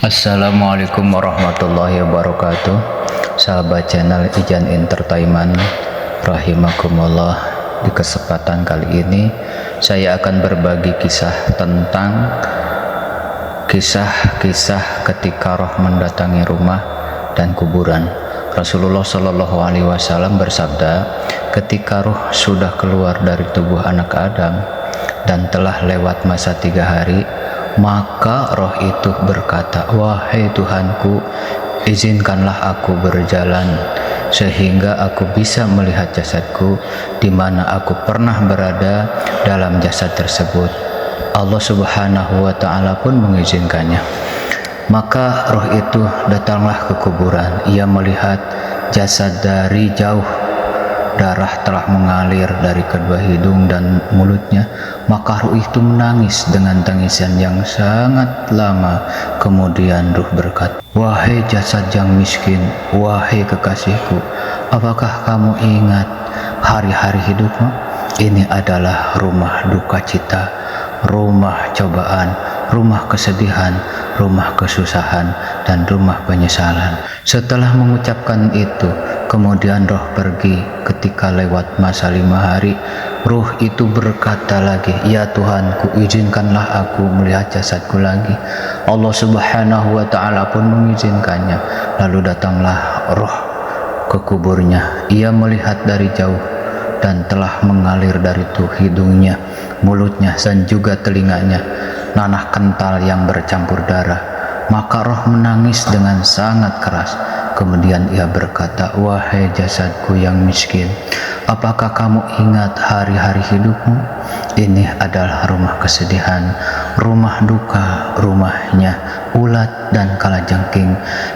Assalamualaikum warahmatullahi wabarakatuh. Sahabat channel Ijan Entertainment rahimakumullah. Di kesempatan kali ini saya akan berbagi kisah tentang kisah-kisah ketika roh mendatangi rumah dan kuburan. Rasulullah Shallallahu Alaihi Wasallam bersabda, ketika roh sudah keluar dari tubuh anak Adam dan telah lewat masa 3 hari, maka roh itu berkata, wahai Tuhanku, izinkanlah aku berjalan sehingga aku bisa melihat jasadku di mana aku pernah berada dalam jasad tersebut. Allah Subhanahu wa Ta'ala pun mengizinkannya. Maka roh itu datanglah ke kuburan. Ia melihat jasad dari jauh. Darah telah mengalir dari kedua hidung dan mulutnya. Maka ruh itu menangis dengan tangisan yang sangat lama. Kemudian ruh berkata, wahai jasad yang miskin, wahai kekasihku, apakah kamu ingat hari-hari hidupmu? Ini adalah rumah duka cita, rumah cobaan, rumah kesedihan, rumah kesusahan, dan rumah penyesalan. Setelah mengucapkan itu, kemudian roh pergi. Ketika lewat masa 5 hari, ruh itu berkata lagi, ya Tuhanku, izinkanlah aku melihat jasadku lagi. Allah Subhanahu wa Ta'ala pun mengizinkannya. Lalu datanglah roh ke kuburnya. Ia melihat dari jauh dan telah mengalir dari hidungnya, mulutnya, dan juga telinganya nanah kental yang bercampur darah. Maka roh menangis dengan sangat keras. Kemudian ia berkata, wahai jasadku yang miskin, apakah kamu ingat hari-hari hidupmu? Ini adalah rumah kesedihan, rumah duka, rumahnya ulat dan kalajengking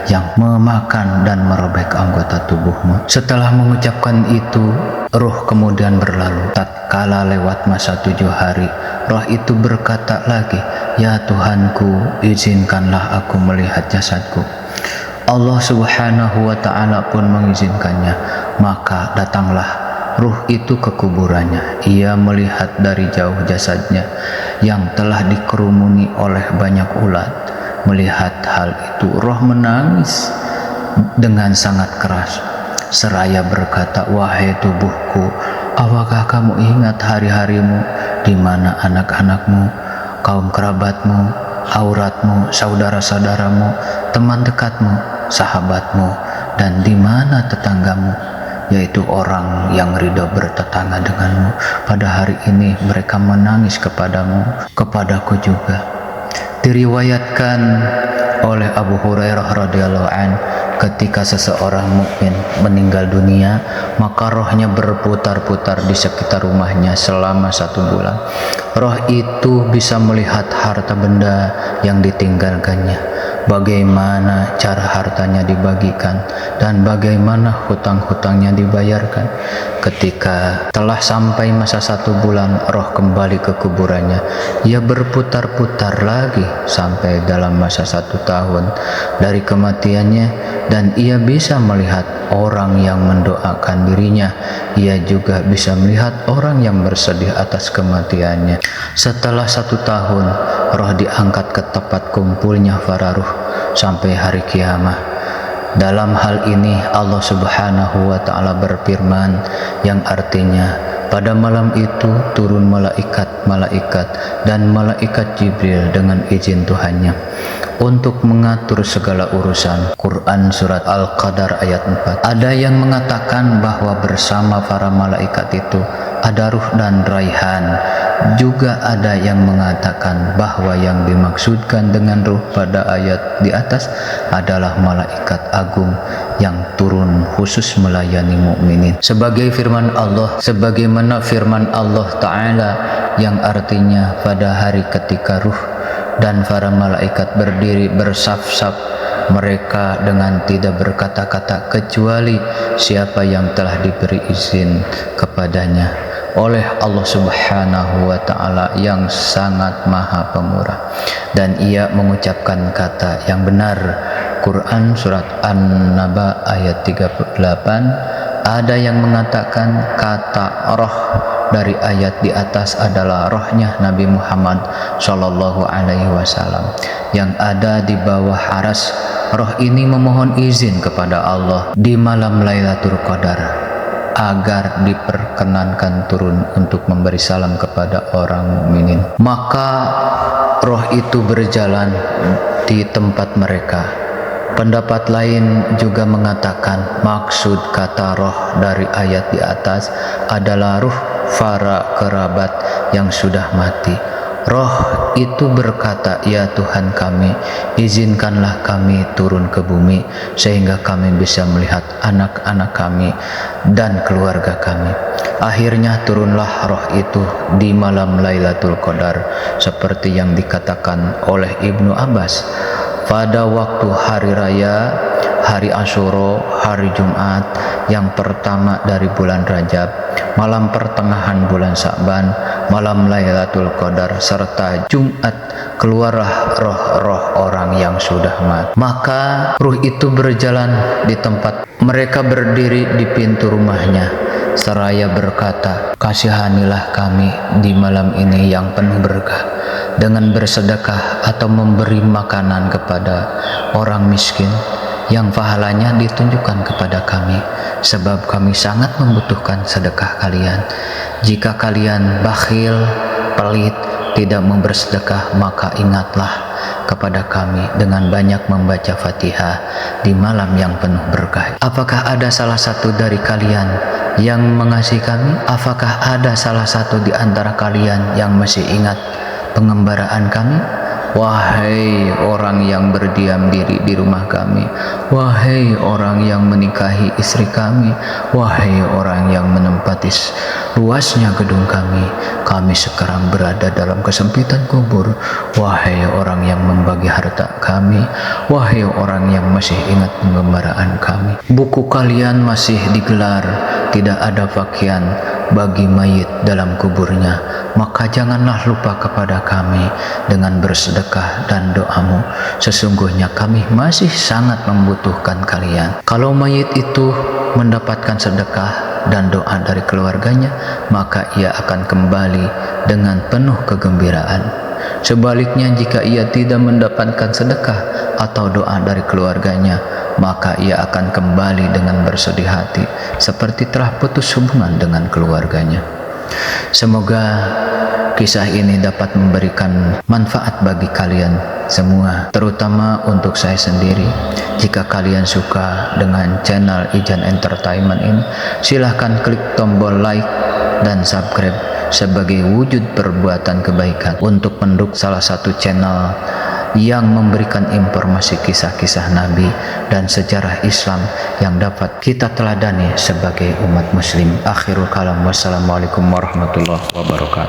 yang memakan dan merobek anggota tubuhmu. Setelah mengucapkan itu, roh kemudian berlalu. Tatkala lewat masa 7 hari, roh itu berkata lagi, ya Tuhanku, izinkanlah aku melihat jasadku. Allah Subhanahu wa Ta'ala pun mengizinkannya. Maka datanglah ruh itu ke kuburannya. Ia melihat dari jauh jasadnya yang telah dikerumuni oleh banyak ulat. Melihat hal itu, roh menangis dengan sangat keras seraya berkata, wahai tubuhku, apakah kamu ingat hari-harimu di mana anak-anakmu, kaum kerabatmu, auratmu, saudara-saudaramu, teman dekatmu, sahabatmu, dan di mana tetanggamu, yaitu orang yang ridho bertetangga denganmu. Pada hari ini mereka menangis kepadamu, kepadaku juga. Diriwayatkan oleh Abu Hurairah radhiyallahu an, ketika seseorang mukmin meninggal dunia, maka rohnya berputar-putar di sekitar rumahnya selama 1 bulan. Roh itu bisa melihat harta benda yang ditinggalkannya, bagaimana cara hartanya dibagikan, dan bagaimana hutang-hutangnya dibayarkan. Ketika telah sampai masa 1 bulan, roh kembali ke kuburannya. Ia berputar-putar lagi sampai dalam masa 1 tahun dari kematiannya, dan ia bisa melihat orang yang mendoakan dirinya. Ia juga bisa melihat orang yang bersedih atas kematiannya. Setelah 1 tahun, roh diangkat ke tempat kumpulnya para ruh sampai hari kiamat. Dalam hal ini Allah Subhanahu wa Ta'ala berfirman, yang artinya, pada malam itu turun malaikat-malaikat dan malaikat Jibril dengan izin Tuhannya untuk mengatur segala urusan. Quran surat Al-Qadar ayat 4. Ada yang mengatakan bahwa bersama para malaikat itu ada ruh dan raihan. Juga ada yang mengatakan bahwa yang dimaksudkan dengan ruh pada ayat di atas adalah malaikat agung yang turun khusus melayani mukminin. Sebagaimana firman Allah Ta'ala yang artinya, pada hari ketika ruh dan para malaikat berdiri bersaf-saf, mereka dengan tidak berkata-kata kecuali siapa yang telah diberi izin kepadanya oleh Allah Subhanahu wa Ta'ala yang sangat maha pemurah, dan ia mengucapkan kata yang benar. Quran surat An-Naba ayat 38. Ada yang mengatakan kata roh dari ayat di atas adalah rohnya Nabi Muhammad Shallallahu Alaihi Wasallam. yang ada di bawah aras. Roh ini memohon izin kepada Allah di malam Lailatul Qadar agar diperkenankan turun untuk memberi salam kepada orang mukminin. Maka roh itu berjalan di tempat mereka. Pendapat lain juga mengatakan maksud kata roh dari ayat di atas adalah ruh para kerabat yang sudah mati. Roh itu berkata, "Ya Tuhan kami, izinkanlah kami turun ke bumi sehingga kami bisa melihat anak-anak kami dan keluarga kami." Akhirnya turunlah roh itu di malam Lailatul Qadar seperti yang dikatakan oleh Ibnu Abbas. Pada waktu hari raya, hari Asyura, hari Jumat yang pertama dari bulan Rajab, malam pertengahan bulan Sa'ban, malam Lailatul Qadar serta Jumat, keluarlah roh-roh orang yang sudah mati. Maka ruh itu berjalan di tempat mereka berdiri di pintu rumahnya seraya berkata, "Kasihanilah kami di malam ini yang penuh berkah dengan bersedekah atau memberi makanan kepada orang miskin yang pahalanya ditunjukkan kepada kami, sebab kami sangat membutuhkan sedekah kalian. Jika kalian bakhil, pelit, tidak membersedekah, maka ingatlah kepada kami dengan banyak membaca Fatihah di malam yang penuh berkah." Apakah ada salah satu dari kalian yang mengasihi kami? Apakah ada salah satu di antara kalian yang masih ingat pengembaraan kami? Wahai orang yang berdiam diri di rumah kami, wahai orang yang menikahi istri kami, wahai orang yang menempati luasnya gedung kami sekarang berada dalam kesempitan kubur. Wahai orang yang membagi harta kami, wahai orang yang masih ingat pengembaraan kami. Buku kalian masih digelar, tidak ada pakaian bagi mayit dalam kuburnya, maka janganlah lupa kepada kami dengan bersedekah dan doamu. Sesungguhnya kami masih sangat membutuhkan kalian. Kalau mayit itu mendapatkan sedekah dan doa dari keluarganya, maka ia akan kembali dengan penuh kegembiraan. Sebaliknya, jika ia tidak mendapatkan sedekah atau doa dari keluarganya, maka ia akan kembali dengan bersedih hati seperti telah putus hubungan dengan keluarganya. Semoga kisah ini dapat memberikan manfaat bagi kalian semua, terutama untuk saya sendiri. Jika kalian suka dengan channel Ijan Entertainment ini, silahkan klik tombol like dan subscribe sebagai wujud perbuatan kebaikan untuk mendukung salah satu channel yang memberikan informasi kisah-kisah Nabi dan sejarah Islam yang dapat kita teladani sebagai umat muslim. Akhirul kalam, wassalamualaikum warahmatullahi wabarakatuh.